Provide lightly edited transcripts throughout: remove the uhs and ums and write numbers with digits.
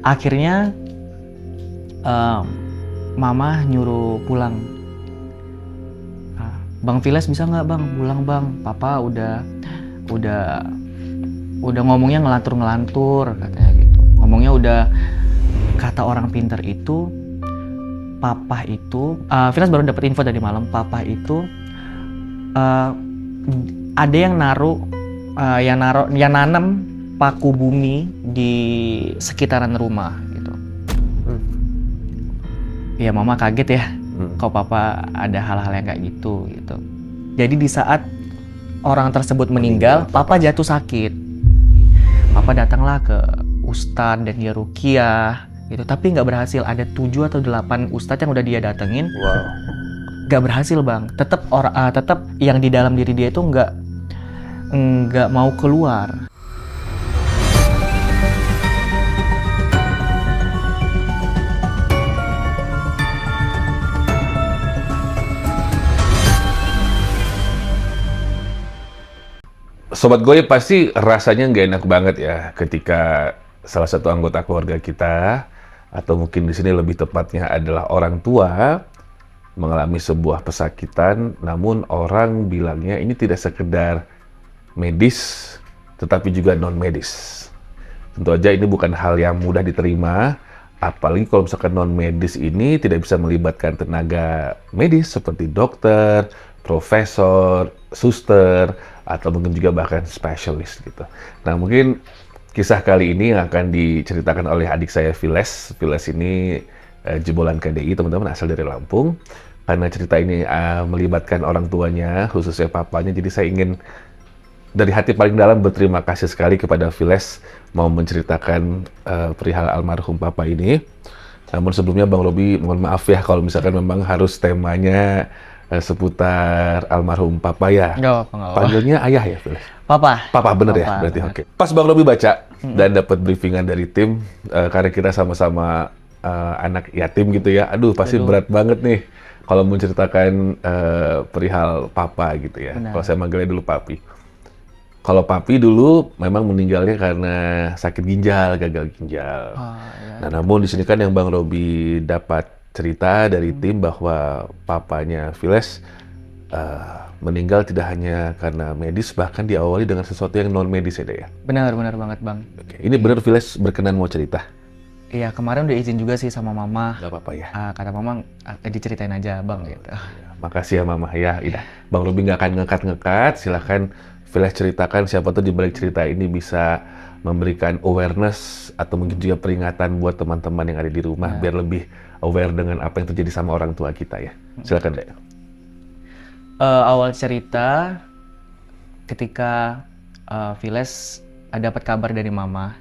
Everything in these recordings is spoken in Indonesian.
Akhirnya mama nyuruh pulang. Bang Viles bisa nggak bang pulang bang? Papa udah ngomongnya ngelantur katanya gitu. Ngomongnya udah kata orang pinter itu, papa itu, Viles baru dapat info tadi malam. Papa itu ada yang yang nanam paku bumi di sekitaran rumah gitu. Ya mama kaget ya. Kok papa ada hal-hal yang kayak gitu. Jadi di saat orang tersebut meninggal, papa jatuh sakit. Papa datanglah ke ustadz dan dia ruqyah gitu, tapi nggak berhasil. Ada 7 atau 8 ustadz yang udah dia datengin. Wow. Nggak berhasil bang. Tetap yang di dalam diri dia itu nggak mau keluar. Sobat Goib pasti rasanya nggak enak banget ya ketika salah satu anggota keluarga kita, atau mungkin di sini lebih tepatnya adalah orang tua, mengalami sebuah pesakitan, namun orang bilangnya ini tidak sekedar medis, tetapi juga non-medis. Tentu aja ini bukan hal yang mudah diterima, apalagi kalau misalkan non-medis ini tidak bisa melibatkan tenaga medis seperti dokter, profesor, suster, atau mungkin juga bahkan spesialis gitu. Nah, mungkin kisah kali ini yang akan diceritakan oleh adik saya Viles. Viles ini jebolan KDI, teman-teman, asal dari Lampung. Karena cerita ini melibatkan orang tuanya, khususnya papanya, jadi saya ingin dari hati paling dalam berterima kasih sekali kepada Viles mau menceritakan perihal almarhum papa ini. Namun sebelumnya Bang Robi mohon maaf ya kalau misalkan memang harus temanya seputar almarhum papa ya. Nggak apa-apa. Panggilnya ayah ya, Viles? Papa Bener Papa, ya berarti. bener. Oke. Pas Bang Robi baca dan dapat briefingan dari tim, karena kita sama-sama anak yatim gitu ya. Aduh, pasti berat banget nih kalau menceritakan perihal papa gitu ya. Benar. Kalau saya manggilnya dulu papi. Kalau papi dulu memang meninggalnya karena sakit ginjal, gagal ginjal. Ya. Nah, namun di sini kan yang Bang Robi dapat cerita dari tim bahwa papanya Viles meninggal tidak hanya karena medis, bahkan diawali dengan sesuatu yang non medis ya, Dek, ya. Benar banget bang. Oke. Ini benar Viles berkenan mau cerita? Iya, kemarin udah izin juga sih sama mama. Gak apa-apa ya. Kata mama diceritain aja bang gitu. Ya, makasih ya Mama ya. Ida. Bang Robi nggak akan ngekat-ngekat. Silahkan Viles ceritakan, siapa tuh di balik cerita ini bisa memberikan awareness atau mungkin juga peringatan buat teman-teman yang ada di rumah biar lebih aware dengan apa yang terjadi sama orang tua kita ya. Silakan, Dek. Awal cerita ketika Viles dapat kabar dari mama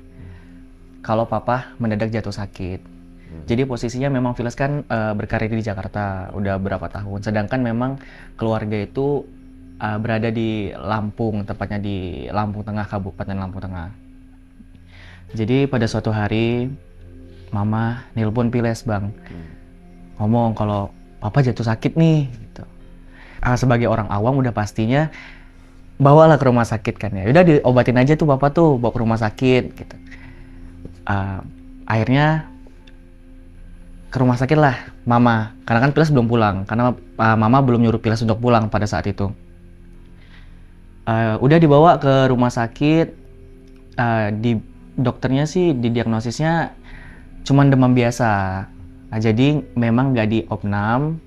kalau papa mendadak jatuh sakit. Jadi posisinya memang Viles kan berkarir di Jakarta udah berapa tahun, sedangkan memang keluarga itu berada di Lampung, tepatnya di Lampung Tengah, Kabupaten Lampung Tengah. Jadi pada suatu hari mama nelpon Viles bang, ngomong kalau papa jatuh sakit nih. Gitu. Sebagai orang awam udah pastinya bawalah ke rumah sakit kan ya. Udah diobatin aja tuh papa tuh, bawa ke rumah sakit gitu. Akhirnya ke rumah sakit lah mama, karena kan Viles belum pulang, karena mama belum nyuruh Viles untuk pulang pada saat itu. Udah dibawa ke rumah sakit, dokternya sih didiagnosisnya cuman demam biasa. Jadi memang nggak diopnam,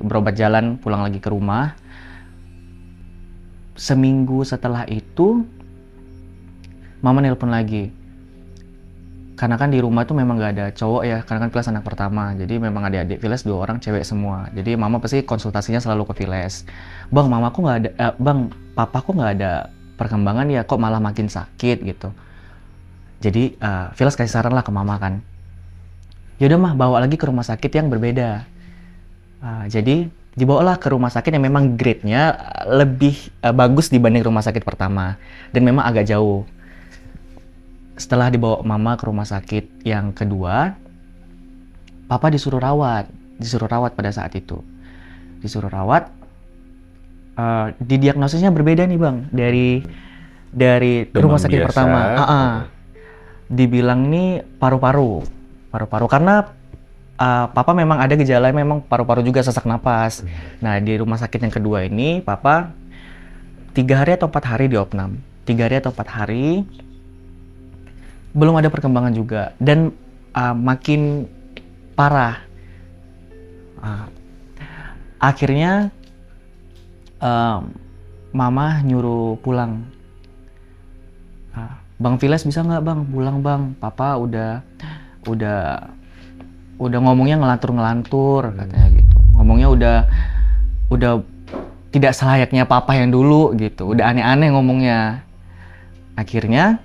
berobat jalan pulang lagi ke rumah. Seminggu setelah itu mama nelpon lagi. Karena kan di rumah tuh memang nggak ada cowok ya, karena kan Viles anak pertama. Jadi memang adik-adik Viles 2 orang cewek semua. Jadi mama pasti konsultasinya selalu ke Viles. Bang, mamaku nggak ada, bang, papaku nggak ada perkembangan ya, kok malah makin sakit gitu. Jadi Viles kasih saran lah ke mama kan. Yaudah mah, bawa lagi ke rumah sakit yang berbeda. Jadi dibawalah ke rumah sakit yang memang grade-nya lebih bagus dibanding rumah sakit pertama. Dan memang agak jauh. Setelah dibawa mama ke rumah sakit yang kedua, papa disuruh rawat pada saat itu. Disuruh rawat, didiagnosisnya berbeda nih bang, dari rumah sakit biasa. pertama. dibilang nih paru-paru karena papa memang ada gejala memang paru-paru juga sesak napas. Nah di rumah sakit yang kedua ini papa 3 hari atau 4 hari diopnam, 3 hari atau 4 hari belum ada perkembangan juga dan makin parah. Akhirnya mama nyuruh pulang. Bang Viles bisa nggak bang pulang bang, papa udah ngomongnya ngelantur katanya gitu, ngomongnya udah tidak selayaknya papa yang dulu gitu, udah aneh-aneh ngomongnya. Akhirnya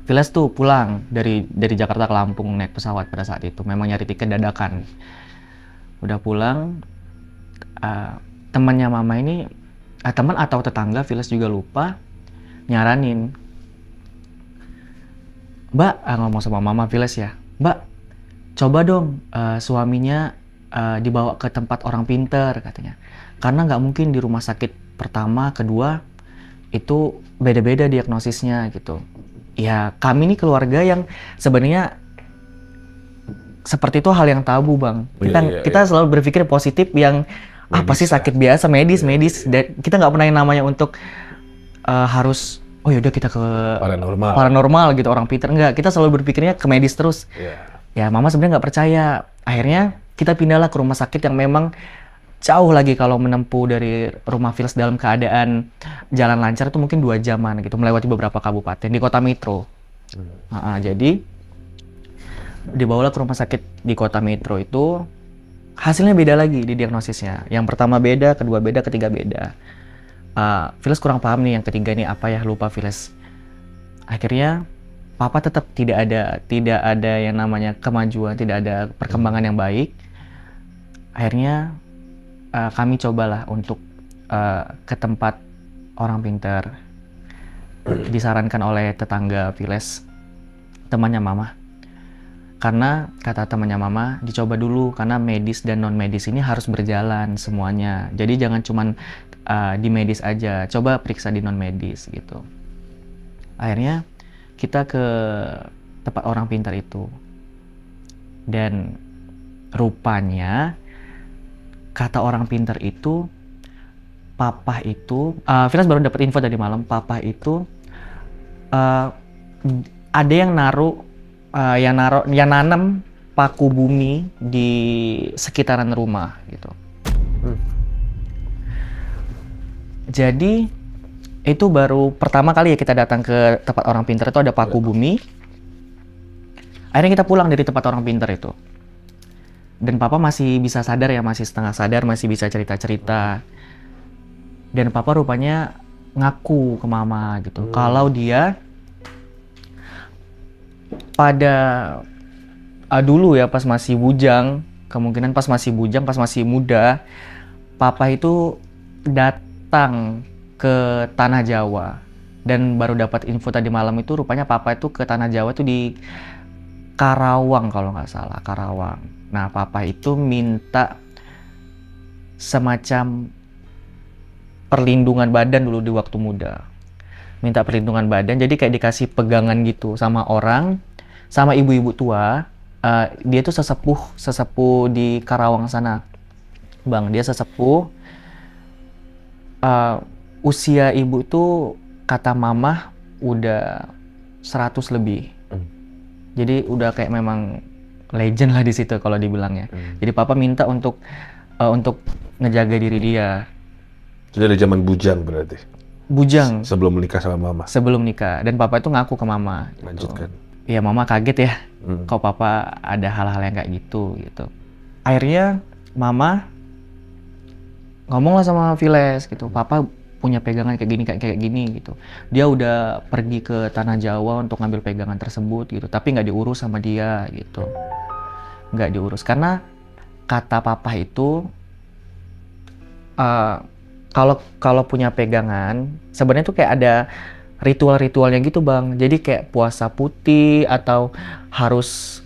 Viles tuh pulang dari Jakarta ke Lampung naik pesawat pada saat itu, memang nyari tiket dadakan. Udah pulang, temannya mama ini, teman atau tetangga Viles juga lupa, nyaranin, Mbak, ngomong sama mama Viles ya, Mbak, coba dong suaminya dibawa ke tempat orang pinter katanya. Karena nggak mungkin di rumah sakit pertama, kedua, itu beda-beda diagnosisnya gitu. Ya kami nih keluarga yang sebenarnya seperti itu hal yang tabu bang. Kita selalu berpikir positif yang apa sih sakit biasa, medis. Dan kita nggak pernah yang namanya untuk harus oh yaudah kita ke paranormal gitu, orang pinter. Enggak, kita selalu berpikirnya ke medis terus. Ya mama sebenarnya nggak percaya. Akhirnya kita pindahlah ke rumah sakit yang memang jauh lagi, kalau menempuh dari rumah Viles dalam keadaan jalan lancar itu mungkin 2 jaman gitu, melewati beberapa kabupaten di kota Metro. Jadi dibawalah ke rumah sakit di kota Metro itu, hasilnya beda lagi di diagnosisnya. Yang pertama beda, kedua beda, ketiga beda. Viles kurang paham nih yang ketiga ini apa ya, lupa Viles. Akhirnya papa tetap tidak ada yang namanya kemajuan, tidak ada perkembangan yang baik. Akhirnya kami cobalah untuk ke tempat orang pintar, disarankan oleh tetangga Viles, temannya mama. Karena kata temannya mama, dicoba dulu karena medis dan non medis ini harus berjalan semuanya. Jadi jangan cuman di medis aja, coba periksa di non medis gitu. Akhirnya kita ke tempat orang pintar itu, dan rupanya kata orang pintar itu, papa itu, Viles baru dapat info tadi malam, papa itu ada yang nanam paku bumi di sekitaran rumah gitu. Jadi itu baru pertama kali ya kita datang ke tempat orang pintar itu ada paku bumi. Akhirnya kita pulang dari tempat orang pintar itu. Dan papa masih bisa sadar ya, masih setengah sadar, masih bisa cerita-cerita. Dan papa rupanya ngaku ke mama gitu, kalau dia pada dulu ya pas masih bujang, kemungkinan pas masih muda, papa itu datang ke Tanah Jawa. Dan baru dapat info tadi malam itu, rupanya papa itu ke Tanah Jawa itu di Karawang kalau nggak salah, Karawang. Nah, papa itu minta semacam perlindungan badan dulu di waktu muda. Minta perlindungan badan, jadi kayak dikasih pegangan gitu sama orang, sama ibu-ibu tua. Dia tuh sesepuh di Karawang sana. Bang, dia sesepuh. Usia ibu tuh kata mama udah 100 lebih. Jadi udah kayak memang legend lah di situ kalau dibilangnya. Jadi papa minta untuk ngejaga diri dia. Jadi dari zaman bujang berarti? Bujang. Sebelum menikah sama mama? Sebelum nikah. Dan papa itu ngaku ke mama. Lanjutkan. Iya, mama kaget ya. Kok papa ada hal-hal yang kayak gitu. Akhirnya mama ngomong lah sama Viles gitu. Papa punya pegangan kayak gini gitu. Dia udah pergi ke Tanah Jawa untuk ngambil pegangan tersebut gitu, tapi nggak diurus sama dia gitu. Nggak diurus karena kata papa itu kalau punya pegangan sebenarnya tuh kayak ada ritual-ritualnya gitu bang. Jadi kayak puasa putih atau harus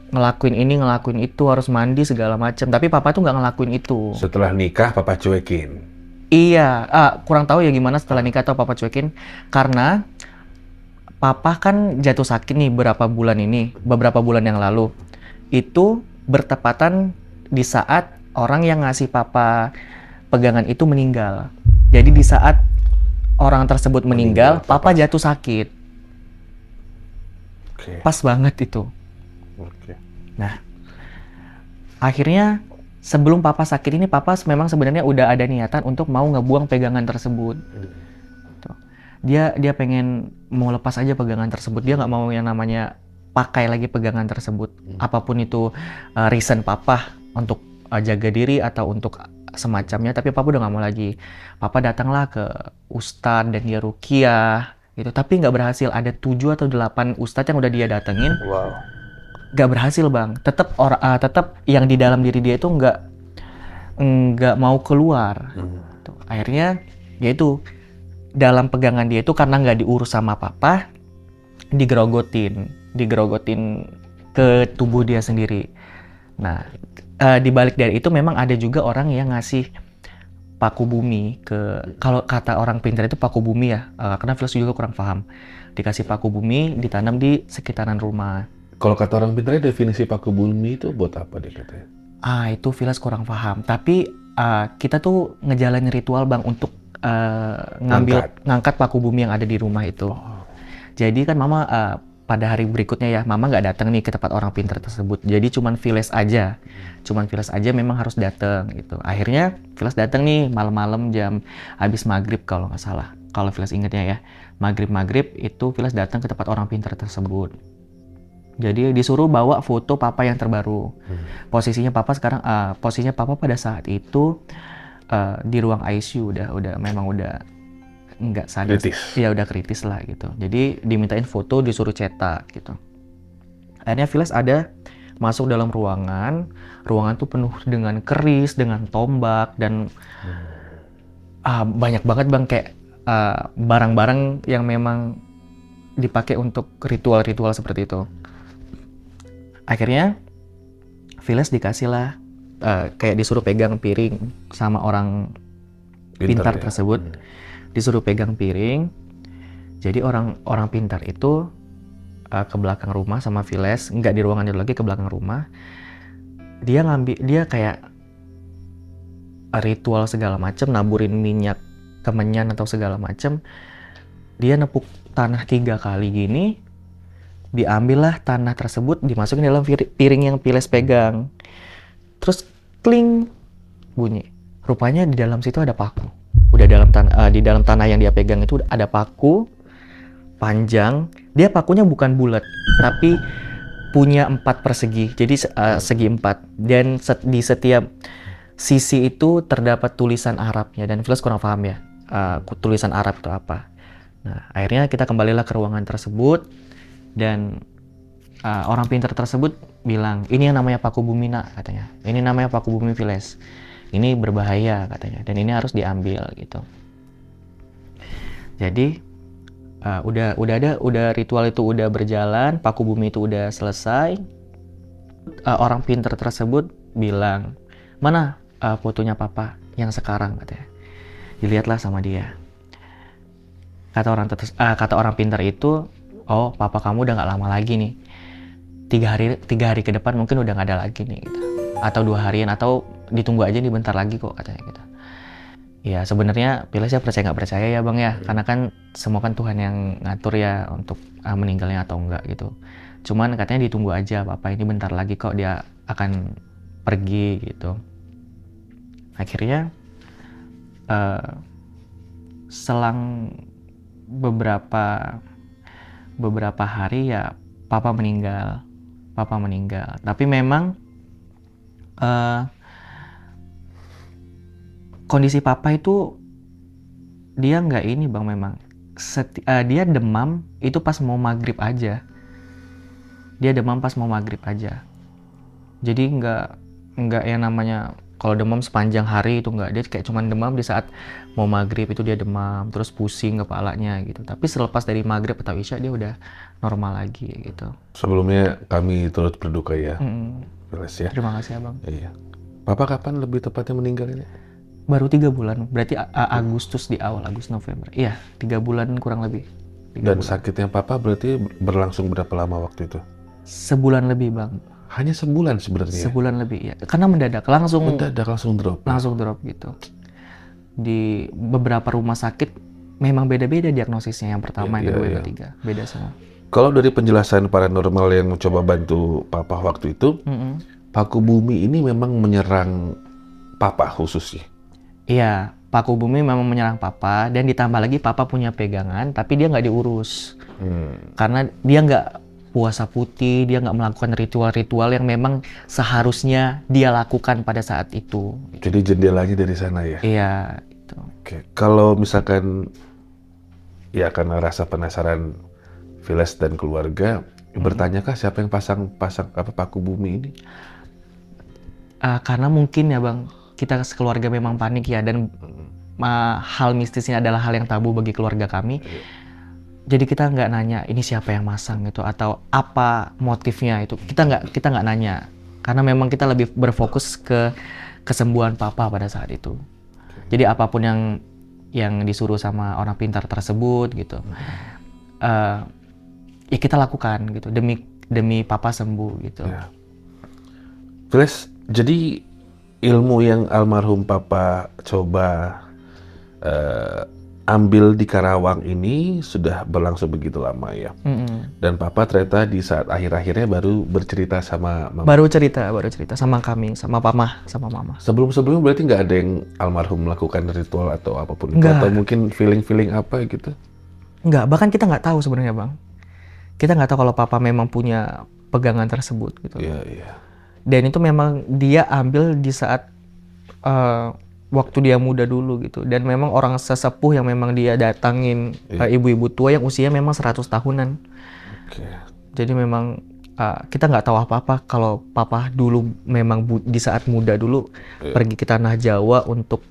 ngelakuin ini, ngelakuin itu, harus mandi segala macam. Tapi papa tuh nggak ngelakuin itu. Setelah nikah papa cuekin? Iya, kurang tahu ya gimana setelah nikah atau papa cuekin. Karena Papa kan jatuh sakit nih beberapa bulan yang lalu. Itu bertepatan di saat orang yang ngasih Papa pegangan itu meninggal. Jadi di saat orang tersebut meninggal, Papa jatuh sakit. Oke. Pas banget itu. Oke. Nah, akhirnya sebelum Papa sakit ini, Papa memang sebenarnya udah ada niatan untuk mau ngebuang pegangan tersebut. Tuh. Dia pengen mau lepas aja pegangan tersebut. Dia nggak mau yang namanya pakai lagi pegangan tersebut. Apapun itu reason Papa untuk jaga diri atau untuk semacamnya, tapi Papa udah nggak mau lagi. Papa datanglah ke ustadz dan dia ruqyah gitu, tapi nggak berhasil. Ada 7 atau 8 ustadz yang udah dia datengin. Wow. Gak berhasil bang, tetap yang di dalam diri dia itu nggak mau keluar. Tuh, akhirnya dia itu dalam pegangan dia itu karena nggak diurus sama Papa, digerogotin ke tubuh dia sendiri. Nah, di balik dari itu memang ada juga orang yang ngasih paku bumi kalau kata orang pintar itu paku bumi ya, karena filosofi juga kurang paham. Dikasih paku bumi ditanam di sekitaran rumah. Kalau kata orang pintarnya definisi paku bumi itu buat apa dia katanya? Itu Vilas kurang paham. Tapi kita tuh ngejalanin ritual bang untuk ngangkat paku bumi yang ada di rumah itu. Jadi kan Mama pada hari berikutnya ya, Mama nggak datang nih ke tempat orang pintar tersebut. Jadi cuman Vilas aja memang harus datang gitu. Akhirnya Vilas datang nih malam-malam jam habis maghrib kalau nggak salah. Kalau Vilas ingetnya ya, maghrib itu Vilas datang ke tempat orang pintar tersebut. Jadi disuruh bawa foto Papa yang terbaru. Posisinya Papa pada saat itu di ruang ICU udah nggak sadar. Kritis. Ya udah kritis lah gitu. Jadi dimintain foto, disuruh cetak gitu. Akhirnya Vilas ada masuk dalam ruangan tuh penuh dengan keris, dengan tombak dan banyak banget bang kayak barang-barang yang memang dipakai untuk ritual-ritual seperti itu. Akhirnya Vilas dikasih lah kayak disuruh pegang piring sama orang pintar ya? tersebut. Disuruh pegang piring. Jadi orang pintar itu ke belakang rumah sama Vilas, nggak di ruangan itu lagi, ke belakang rumah. Dia kayak ritual segala macam, naburin minyak kemenyan atau segala macam. Dia nepuk tanah 3 kali gini. Diambillah tanah tersebut, dimasukin dalam piring yang Vilas pegang. Terus kling bunyi. Rupanya di dalam situ ada paku. Udah di dalam tanah yang dia pegang itu ada paku panjang. Dia pakunya bukan bulat, tapi punya 4 persegi. Jadi segi 4. Dan di setiap sisi itu terdapat tulisan Arabnya. Dan Vilas kurang paham ya tulisan Arab itu apa. Nah, akhirnya kita kembalilah ke ruangan tersebut. Dan orang pintar tersebut bilang, ini yang namanya paku bumi nak, katanya. Ini namanya paku bumi Vilas. Ini berbahaya katanya, dan ini harus diambil gitu. Jadi udah ritual itu udah berjalan, paku bumi itu udah selesai. Orang pintar tersebut bilang, mana fotonya Papa yang sekarang, katanya. Dilihatlah sama dia. Kata orang pintar itu, oh Papa kamu udah nggak lama lagi nih, 3 hari ke depan mungkin udah nggak ada lagi nih gitu. Atau 2 harian, atau ditunggu aja nih bentar lagi kok, katanya gitu. Ya sebenarnya Vilas ya percaya nggak percaya ya bang ya, karena kan semua kan Tuhan yang ngatur ya untuk meninggalnya atau enggak gitu. Cuman katanya ditunggu aja Papa ini bentar lagi kok dia akan pergi gitu. Akhirnya selang beberapa hari ya Papa meninggal. Tapi memang kondisi Papa itu dia nggak ini bang, memang dia demam itu pas mau maghrib aja. Jadi nggak yang namanya kalau demam sepanjang hari itu nggak. Dia kayak cuman demam di saat mau maghrib itu dia demam, terus pusing kepalanya gitu. Tapi selepas dari maghrib atau isya dia udah normal lagi gitu. Sebelumnya kami turut berduka ya, Vilas ya. Terima kasih abang. Iya. Papa kapan lebih tepatnya meninggal ini? Baru 3 bulan, berarti Agustus, di awal Agustus November. Iya, 3 bulan kurang lebih. Dan 3 bulan. sakitnya papa berarti berlangsung berapa lama waktu itu? Sebulan lebih bang, Hanya sebulan sebenarnya. sebulan lebih ya. Karena mendadak, langsung Mendadak langsung drop. Ya? langsung drop gitu. Di beberapa rumah sakit memang beda-beda diagnosisnya. Yang pertama, yang kedua, yang ketiga, beda semua. Kalau dari penjelasan paranormal yang mencoba bantu papa waktu itu, paku bumi ini memang menyerang papa khususnya. Iya, paku bumi memang menyerang papa, dan ditambah lagi papa punya pegangan, tapi dia nggak diurus. Karena dia nggak puasa putih, dia nggak melakukan ritual-ritual yang memang seharusnya dia lakukan pada saat itu. Jadi jendelanya dari sana ya? Iya, itu. Oke. Kalau misalkan, ya karena rasa penasaran Viles dan keluarga, bertanyakah siapa yang pasang paku bumi ini? Karena mungkin ya bang, kita sekeluarga memang panik ya, dan hal mistisnya adalah hal yang tabu bagi keluarga kami. Jadi kita nggak nanya ini siapa yang masang gitu atau apa motifnya itu. Kita nggak nanya, karena memang kita lebih berfokus ke kesembuhan papa pada saat itu. Jadi apapun yang disuruh sama orang pintar tersebut gitu, ya kita lakukan gitu demi papa sembuh gitu. Ya. Viles, jadi ilmu yang almarhum papa coba ambil di Karawang ini sudah berlangsung begitu lama ya. Dan papa ternyata di saat akhir-akhirnya baru bercerita sama mama. Baru cerita sama kami, sama mama. Sebelum-sebelumnya berarti nggak ada yang almarhum melakukan ritual atau apapun itu? Nggak. Atau mungkin feeling-feeling apa gitu? Nggak, bahkan kita nggak tahu sebenarnya bang. Kita nggak tahu kalau papa memang punya pegangan tersebut gitu. Iya, iya. Dan itu memang dia ambil di saat waktu dia muda dulu gitu. Dan memang orang sesepuh yang memang dia datangin, ibu-ibu tua yang usia memang 100 tahunan. Oke. Jadi memang kita nggak tahu apa-apa kalau papa dulu memang di saat muda dulu pergi ke tanah Jawa untuk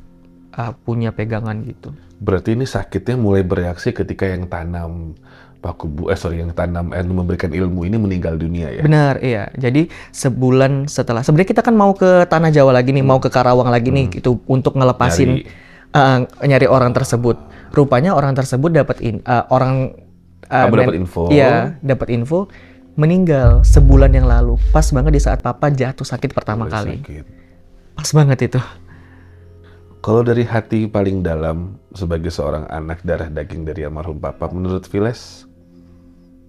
punya pegangan gitu. Berarti ini sakitnya mulai bereaksi ketika yang tanam yang tanam memberikan ilmu ini meninggal dunia ya? Benar, iya. Jadi sebulan setelah, sebenarnya kita kan mau ke tanah Jawa lagi nih, mau ke Karawang lagi nih, gitu untuk ngelepasin nyari orang tersebut. Rupanya orang tersebut dapat dapat info. Iya, dapat info meninggal sebulan yang lalu. Pas banget di saat papa jatuh sakit pertama kali. Sakit. Pas banget itu. Kalau dari hati paling dalam sebagai seorang anak darah daging dari almarhum papa, menurut Viles,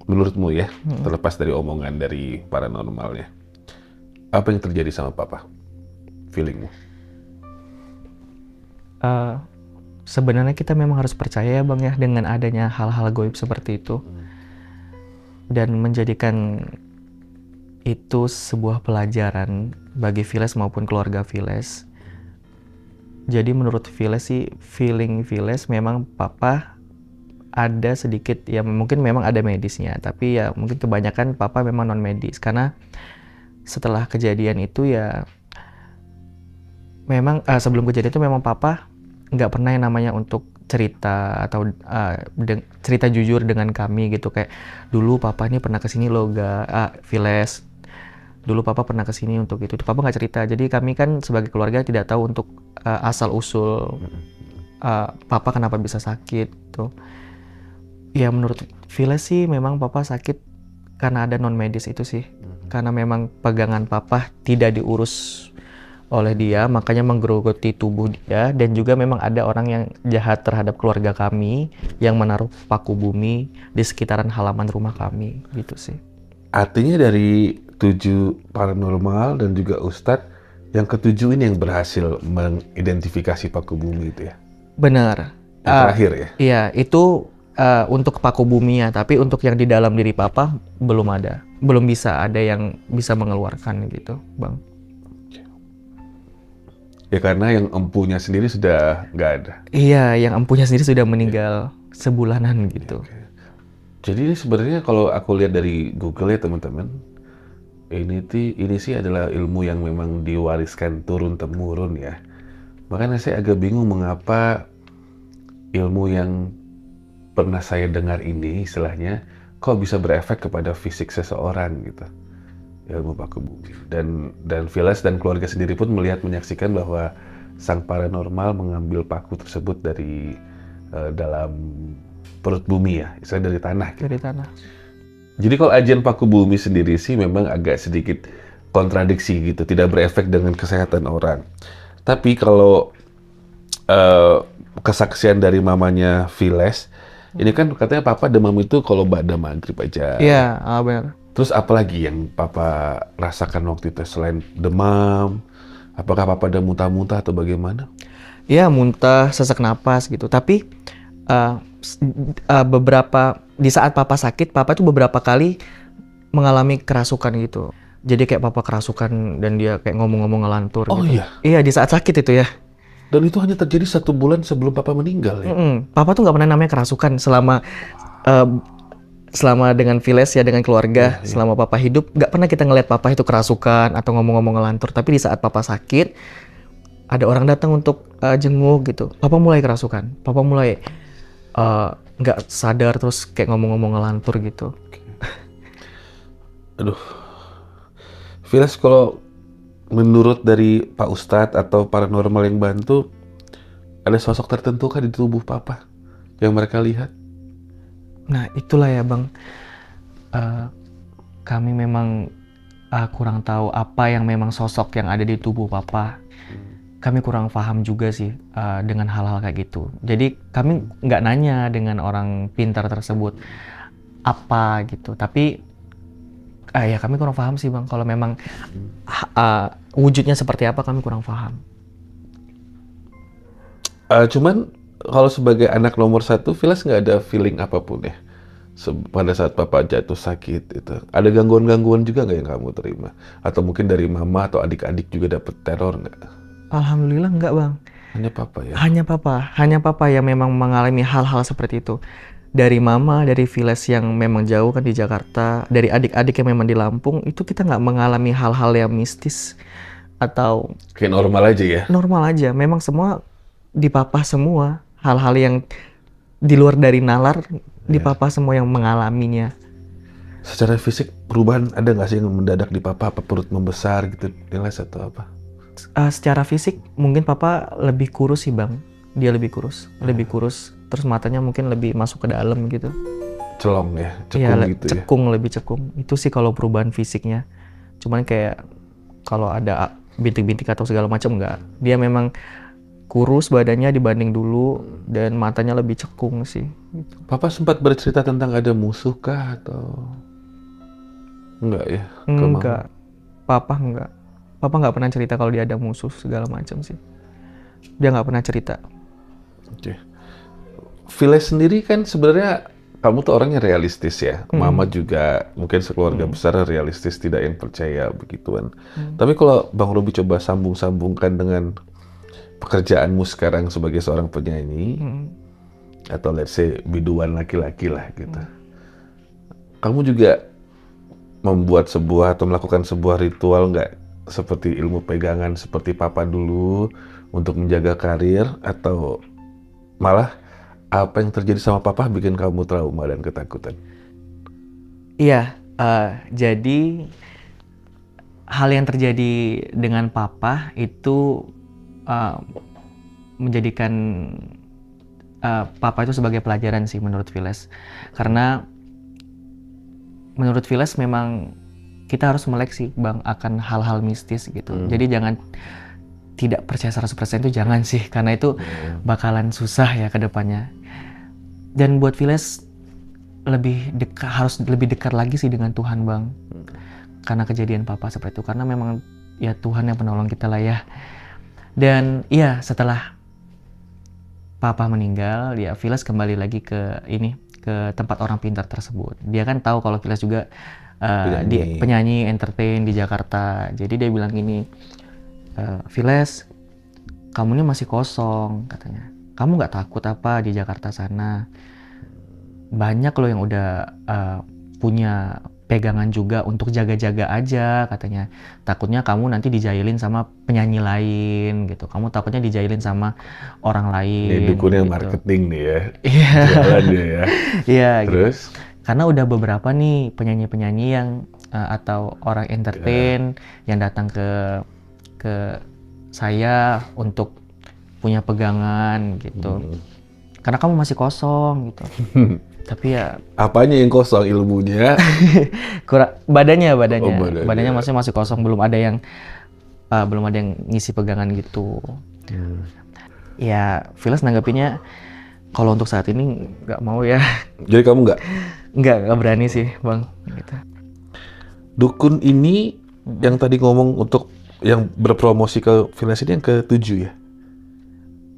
menurutmu ya, terlepas dari omongan dari paranormalnya, apa yang terjadi sama papa? Feelingmu? Sebenarnya kita memang harus percaya ya bang ya dengan adanya hal-hal gaib seperti itu, dan menjadikan itu sebuah pelajaran bagi Viles maupun keluarga Viles. Jadi menurut Viles sih, feeling Viles memang papa ada sedikit, ya mungkin memang ada medisnya, tapi ya mungkin kebanyakan papa memang non medis, karena setelah kejadian itu ya memang sebelum kejadian itu memang papa nggak pernah yang namanya untuk cerita atau cerita jujur dengan kami gitu, kayak dulu papa ini pernah kesini loh Viles, dulu papa pernah kesini untuk itu papa nggak cerita. Jadi kami kan sebagai keluarga tidak tahu untuk asal usul papa kenapa bisa sakit tuh. Ya menurut Viles sih memang papa sakit karena ada non medis itu sih, karena memang pegangan papa tidak diurus oleh dia, makanya menggerogoti tubuh dia, dan juga memang ada orang yang jahat terhadap keluarga kami yang menaruh paku bumi di sekitaran halaman rumah kami gitu sih. Artinya dari 7 paranormal dan juga Ustadz, yang ke-7 ini yang berhasil mengidentifikasi paku bumi itu ya? Benar. Yang terakhir ya? Iya, itu untuk paku bumi ya, tapi untuk yang di dalam diri papa belum ada. Belum bisa ada yang bisa mengeluarkan gitu, Bang. Ya karena yang empunya sendiri sudah nggak ada. Iya, yang empunya sendiri sudah meninggal sebulanan gitu. Jadi ini sebenarnya kalau aku lihat dari Google ya teman-teman, ini sih adalah ilmu yang memang diwariskan turun-temurun ya. Makanya saya agak bingung mengapa ilmu yang pernah saya dengar ini istilahnya kok bisa berefek kepada fisik seseorang gitu. Ilmu paku bumi. Dan Viles dan keluarga sendiri pun menyaksikan bahwa sang paranormal mengambil paku tersebut dari dalam perut bumi ya, istilah dari tanah gitu. dari tanah. Jadi kalau ajian paku bumi sendiri sih memang agak sedikit kontradiksi gitu, tidak berefek dengan kesehatan orang. Tapi kalau eh, kesaksian dari mamanya Viles, ini kan katanya papa demam itu kalau pada maghrib aja. Iya, benar. Terus apalagi yang papa rasakan waktu itu selain demam? Apakah papa ada muntah-muntah atau bagaimana? Iya, muntah, sesak napas gitu. Tapi uh, beberapa di saat papa sakit, papa tuh beberapa kali mengalami kerasukan gitu. Jadi kayak papa kerasukan dan dia kayak ngomong-ngomong ngelantur Oh gitu. iya, Iya, di saat sakit itu ya. dan itu hanya terjadi 1 bulan sebelum papa meninggal ya? Papa tuh nggak pernah namanya kerasukan uh, selama dengan Viles ya, dengan keluarga, Iya. selama papa hidup, nggak pernah kita ngeliat papa itu kerasukan atau ngomong-ngomong ngelantur. Tapi di saat papa sakit, ada orang datang untuk jenguk gitu. Papa mulai kerasukan. Papa mulai nggak sadar terus kayak ngomong-ngomong ngelantur gitu. Aduh, Viles kalau menurut dari Pak Ustadz atau paranormal yang bantu, ada sosok tertentu kah di tubuh papa yang mereka lihat? Nah, itulah ya Bang. Eh, Kami memang kurang tahu apa yang memang sosok yang ada di tubuh papa. Kami kurang paham juga sih dengan hal-hal kayak gitu. Jadi kami nggak nanya dengan orang pintar tersebut apa gitu. Tapi ya kami kurang paham sih Bang. Kalau memang wujudnya seperti apa kami kurang paham. Cuman kalau sebagai anak nomor 1, Viles nggak ada feeling apapun ya pada saat papa jatuh sakit itu. Ada gangguan-gangguan juga nggak yang kamu terima? Atau mungkin dari mama atau adik-adik juga dapet teror nggak? Alhamdulillah nggak Bang. Hanya papa ya? Hanya papa yang memang mengalami hal-hal seperti itu. Dari mama, dari Viles yang memang jauh kan di Jakarta, dari adik-adik yang memang di Lampung, itu kita nggak mengalami hal-hal yang mistis atau Kayak normal aja ya? normal aja. Memang semua di papa semua, hal-hal yang di luar dari nalar, di papa semua yang mengalaminya. Secara fisik perubahan ada nggak sih yang mendadak di papa? Apa perut membesar gitu, Viles atau apa? Secara fisik mungkin papa lebih kurus sih Bang. Dia lebih kurus, terus matanya mungkin lebih masuk ke dalam gitu. Celong ya, Iya, cekung gitu ya? cekung, lebih cekung. Itu sih kalau perubahan fisiknya. Cuman kayak kalau ada bintik-bintik atau segala macam enggak. Dia memang kurus badannya dibanding dulu dan matanya lebih cekung sih. Gitu. Papa sempat bercerita tentang ada musuh kah atau enggak ya? Ke mama? Enggak, papa enggak. Papa nggak pernah cerita kalau dia ada musuh segala macam sih. Dia nggak pernah cerita. Oke. Viles sendiri kan sebenarnya kamu tuh orangnya realistis ya. Mama juga mungkin sekeluarga besar realistis, tidak yang percaya begituan. Tapi kalau Bang Robi coba sambung-sambungkan dengan pekerjaanmu sekarang sebagai seorang penyanyi, atau let's say biduan laki-laki lah gitu. Kamu juga membuat sebuah atau melakukan sebuah ritual nggak seperti ilmu pegangan seperti papa dulu untuk menjaga karir, atau malah apa yang terjadi sama papa bikin kamu trauma dan ketakutan? Iya, jadi hal yang terjadi dengan papa itu menjadikan papa itu sebagai pelajaran sih menurut Viles. Karena menurut Viles memang kita harus meleksi Bang akan hal-hal mistis gitu. Jadi jangan tidak percaya 100% itu jangan sih, karena itu bakalan susah ya ke depannya. Dan buat Viles harus lebih dekat lagi sih dengan Tuhan Bang. Karena kejadian papa seperti itu, karena memang ya Tuhan yang penolong kita lah ya. Dan iya, setelah papa meninggal, ya Viles kembali lagi ke tempat orang pintar tersebut. Dia kan tahu kalau Viles juga penyanyi entertain di Jakarta. Jadi dia bilang gini, Viles, kamu ini masih kosong katanya. Kamu nggak takut apa di Jakarta sana? Banyak loh yang udah punya pegangan juga untuk jaga-jaga aja katanya. Takutnya kamu nanti dijailin sama penyanyi lain gitu. Kamu takutnya dijailin sama orang lain. Ini dukunnya gitu. marketing nih ya. Iya. Jualan dia ya. Iya. Terus? Gitu. Karena udah beberapa nih penyanyi-penyanyi yang atau orang entertain yang datang ke saya untuk punya pegangan gitu. karena kamu masih kosong gitu. Tapi ya Apanya yang kosong, ilmunya? badannya Oh, badannya. badannya masih kosong, belum ada yang ngisi pegangan gitu. Ya Vilas nanggapinnya kalau untuk saat ini nggak mau ya. Jadi kamu nggak berani sih bang gitu. dukun ini yang tadi ngomong untuk yang berpromosi ke Vilas ini yang ke-7 ya?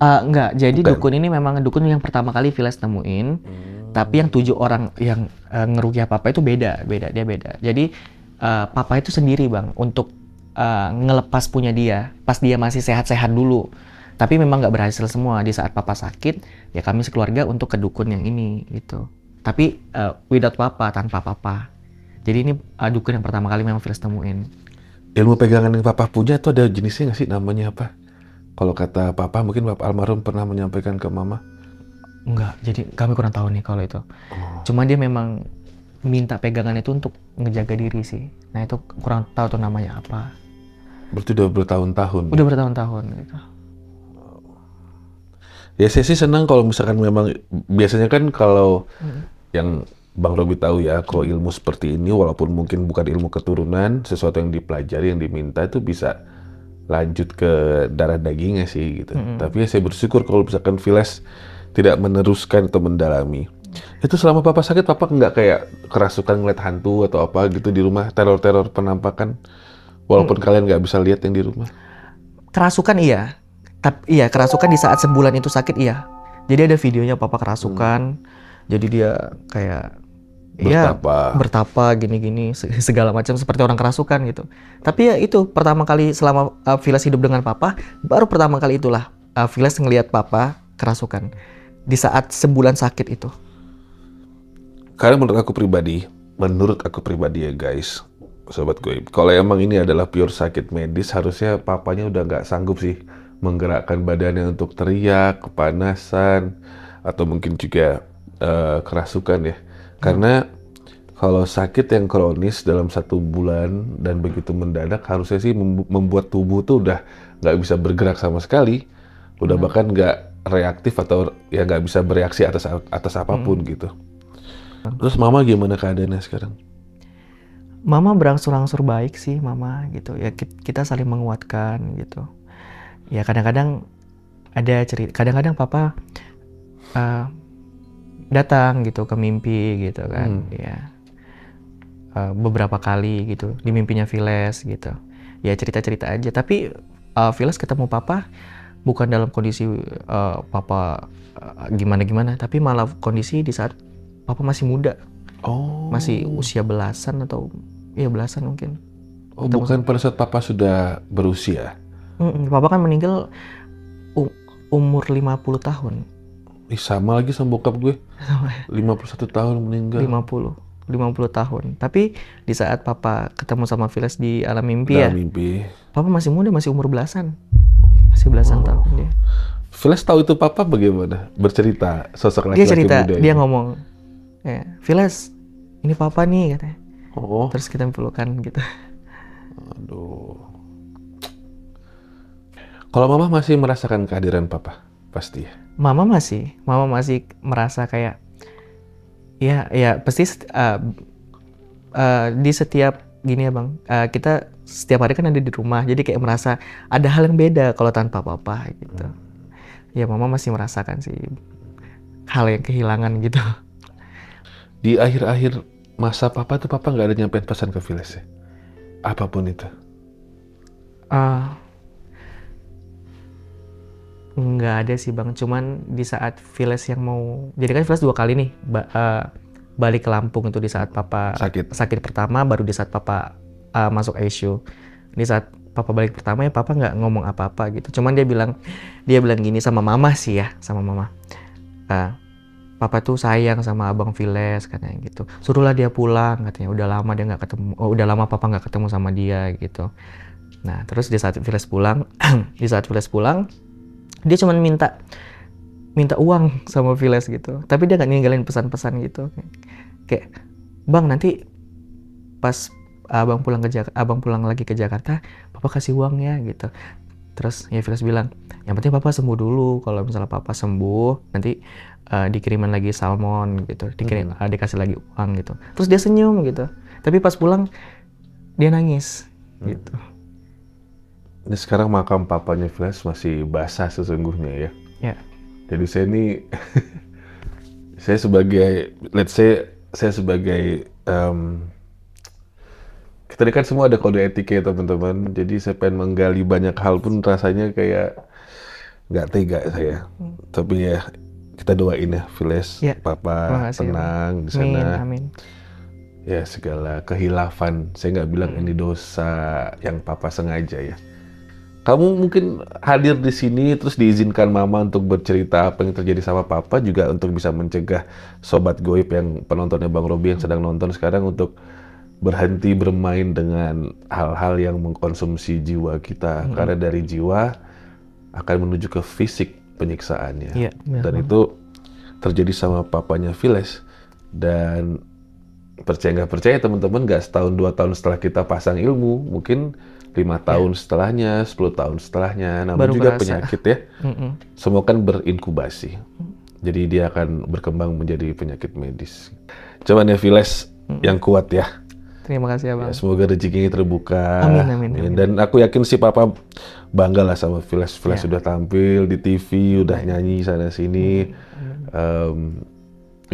Nggak, jadi Bukan. dukun ini memang dukun yang pertama kali Vilas temuin. Tapi yang 7 orang yang ngerukyah papa itu beda. Dia beda. Jadi papa itu sendiri bang untuk ngelepas punya dia pas dia masih sehat-sehat dulu. Tapi memang nggak berhasil semua. Di saat papa sakit, ya kami sekeluarga untuk ke dukun yang ini gitu. Tapi without papa, tanpa papa. Jadi ini dukun yang pertama kali memang Vilas temuin. Ilmu pegangan yang papa punya itu ada jenisnya nggak sih, namanya apa? Kalau kata papa, mungkin bapak almarhum pernah menyampaikan ke mama. Enggak, jadi kami kurang tahu nih kalau itu. Cuma dia memang minta pegangan itu untuk ngejaga diri sih. Nah itu kurang tahu tuh namanya apa. Berarti udah bertahun-tahun. Udah bertahun-tahun gitu. Ya saya sih senang kalau misalkan memang, biasanya kan kalau yang Bang Robi tahu ya, kalau ilmu seperti ini walaupun mungkin bukan ilmu keturunan, sesuatu yang dipelajari, yang diminta itu bisa lanjut ke darah dagingnya sih gitu. Tapi ya saya bersyukur kalau misalkan Vilas tidak meneruskan atau mendalami. Itu selama papa sakit, papa nggak kayak kerasukan ngeliat hantu atau apa gitu di rumah, teror-teror penampakan, walaupun kalian nggak bisa lihat yang di rumah. Kerasukan iya. Tapi iya kerasukan di saat sebulan itu sakit iya. Jadi ada videonya papa kerasukan. Jadi dia kayak bertapa gini-gini segala macam seperti orang kerasukan gitu. Tapi ya itu pertama kali selama Vilas hidup dengan papa, baru pertama kali itulah Vilas ngelihat papa kerasukan di saat sebulan sakit itu. Karena menurut aku pribadi ya guys, sobat gue, kalau emang ini adalah pure sakit medis, harusnya papanya udah nggak sanggup sih menggerakkan badannya untuk teriak, kepanasan, atau mungkin juga kerasukan ya. Karena kalau sakit yang kronis dalam 1 bulan dan begitu mendadak, harusnya sih membuat tubuh tuh udah nggak bisa bergerak sama sekali, udah bahkan nggak reaktif atau ya nggak bisa bereaksi atas apapun gitu. Terus mama gimana keadaannya sekarang? Mama berangsur-angsur baik sih mama gitu. Ya kita saling menguatkan gitu. Ya kadang-kadang ada cerita, kadang-kadang papa datang gitu ke mimpi gitu kan. Ya beberapa kali gitu di mimpinya Vilas gitu. Ya cerita-cerita aja. Tapi Vilas ketemu papa bukan dalam kondisi papa gimana-gimana, tapi malah kondisi di saat papa masih muda. Masih usia belasan atau ya belasan mungkin. Oh, bukan pada saat papa sudah berusia? Papa kan meninggal umur 50 tahun. Sama lagi sama bokap gue. 51 tahun meninggal. 50 tahun. Tapi di saat papa ketemu sama Vilas di alam mimpi mimpi. Papa masih muda, masih umur belasan. Masih belasan tahun dia. Vilas tahu itu papa bagaimana? Bercerita sosok laki-laki Dia cerita, muda dia ini. ngomong, Vilas, ini papa nih katanya. Oh, Terus kita pelukan gitu. aduh. Kalau mama masih merasakan kehadiran papa, pasti ya? Mama masih merasa kayak ya pasti di setiap gini ya bang, kita setiap hari kan ada di rumah, jadi kayak merasa ada hal yang beda kalau tanpa papa gitu. Ya mama masih merasakan sih hal yang kehilangan gitu. Di akhir-akhir masa papa tuh papa nggak ada nyampein pesan ke Vilas ya? Apapun itu. Nggak ada sih bang, cuman di saat Vilas yang mau, jadi kan Vilas 2 kali nih balik ke Lampung itu di saat papa sakit pertama, baru di saat papa masuk ICU. Di saat papa balik pertama ya papa nggak ngomong apa-apa gitu, cuman dia bilang gini sama mama sih ya, sama mama, papa tuh sayang sama abang Vilas katanya gitu, suruhlah dia pulang katanya, udah lama dia nggak ketemu, udah lama papa nggak ketemu sama dia gitu. Nah terus di saat Vilas pulang dia cuma minta uang sama Vilas gitu, tapi dia nggak ninggalin pesan-pesan gitu, kayak bang nanti pas abang pulang lagi ke Jakarta, papa kasih uang ya gitu. Terus ya Vilas bilang, yang penting papa sembuh dulu. Kalau misalnya papa sembuh, nanti dikirimin lagi salmon gitu, dikasih lagi uang gitu. Terus dia senyum gitu. Tapi pas pulang dia nangis gitu. Ini sekarang makam papanya Vilas masih basah sesungguhnya ya. Ya, Jadi saya ini, saya sebagai, let's say, saya sebagai, kita ini kan semua ada kode etik ya teman-teman. Jadi saya pengen menggali banyak hal pun rasanya kayak nggak tega saya. Tapi ya kita doain ya, Vilas, ya. papa Terima kasih, Bang. tenang di Amin, sana. amin. Ya segala kehilafan, saya nggak bilang ini dosa yang papa sengaja ya. Kamu mungkin hadir di sini terus diizinkan mama untuk bercerita apa yang terjadi sama papa juga untuk bisa mencegah sobat goib yang penontonnya Bang Robi yang sedang nonton sekarang untuk berhenti bermain dengan hal-hal yang mengkonsumsi jiwa kita. Karena dari jiwa akan menuju ke fisik penyiksaannya. Iya, benar, Dan Bang. itu terjadi sama papanya Vilas. Dan percaya nggak percaya teman-teman, nggak setahun 2 tahun setelah kita pasang ilmu, mungkin 5 tahun setelahnya, 10 tahun setelahnya, namun Baru juga berasa. penyakit ya, semua kan berinkubasi. Jadi dia akan berkembang menjadi penyakit medis. Cuman ya Vilas yang kuat ya. Terima kasih ya, Bang. Ya, semoga rezekinya terbuka. Amin, amin, amin. Dan aku yakin sih papa bangga lah sama Vilas. Vilas Ya. sudah tampil di TV, udah nyanyi sana sini.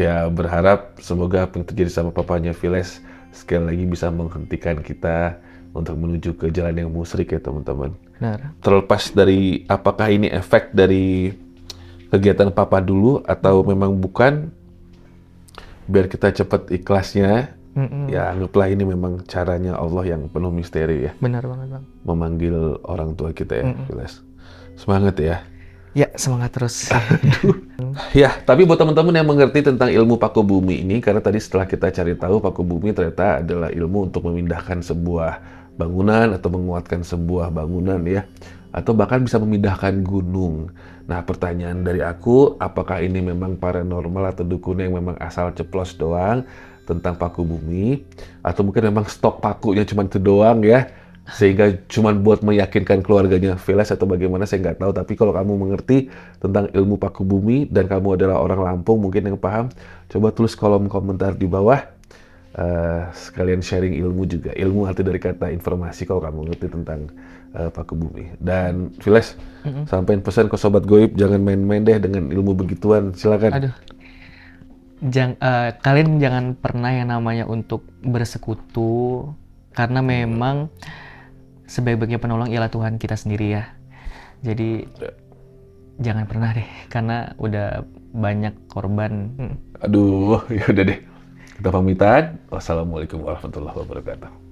Ya berharap semoga apa yang terjadi sama papanya Vilas sekali lagi bisa menghentikan kita untuk menuju ke jalan yang musyrik ya teman-teman. Benar. Terlepas dari apakah ini efek dari kegiatan papa dulu atau memang bukan, biar kita cepat ikhlasnya. Ya anggaplah ini memang caranya Allah yang penuh misteri ya, Benar banget, Bang. memanggil orang tua kita ya, Vilas. Semangat ya. Ya, semangat terus. Ya, tapi buat teman-teman yang mengerti tentang ilmu paku bumi ini, karena tadi setelah kita cari tahu paku bumi ternyata adalah ilmu untuk memindahkan sebuah bangunan atau menguatkan sebuah bangunan ya, atau bahkan bisa memindahkan gunung. Nah, pertanyaan dari aku, apakah ini memang paranormal atau dukun yang memang asal ceplos doang tentang paku bumi, atau mungkin memang stok pakunya cuma itu doang ya, sehingga cuma buat meyakinkan keluarganya Vilas atau bagaimana saya nggak tahu. Tapi kalau kamu mengerti tentang ilmu paku bumi dan kamu adalah orang Lampung mungkin yang paham, coba tulis kolom komentar di bawah. Sekalian sharing ilmu juga, ilmu arti dari kata informasi kalau kamu ngerti tentang paku bumi. Dan Vilas, sampaikan pesan ke sobat goib, jangan main-main deh dengan ilmu begituan, silakan. Aduh. Kalian jangan pernah yang namanya untuk bersekutu, karena memang sebaik-baiknya penolong ialah Tuhan kita sendiri ya. Jadi jangan pernah deh, karena udah banyak korban. Aduh, ya udah deh. Kita pamitan. Wassalamualaikum warahmatullahi wabarakatuh.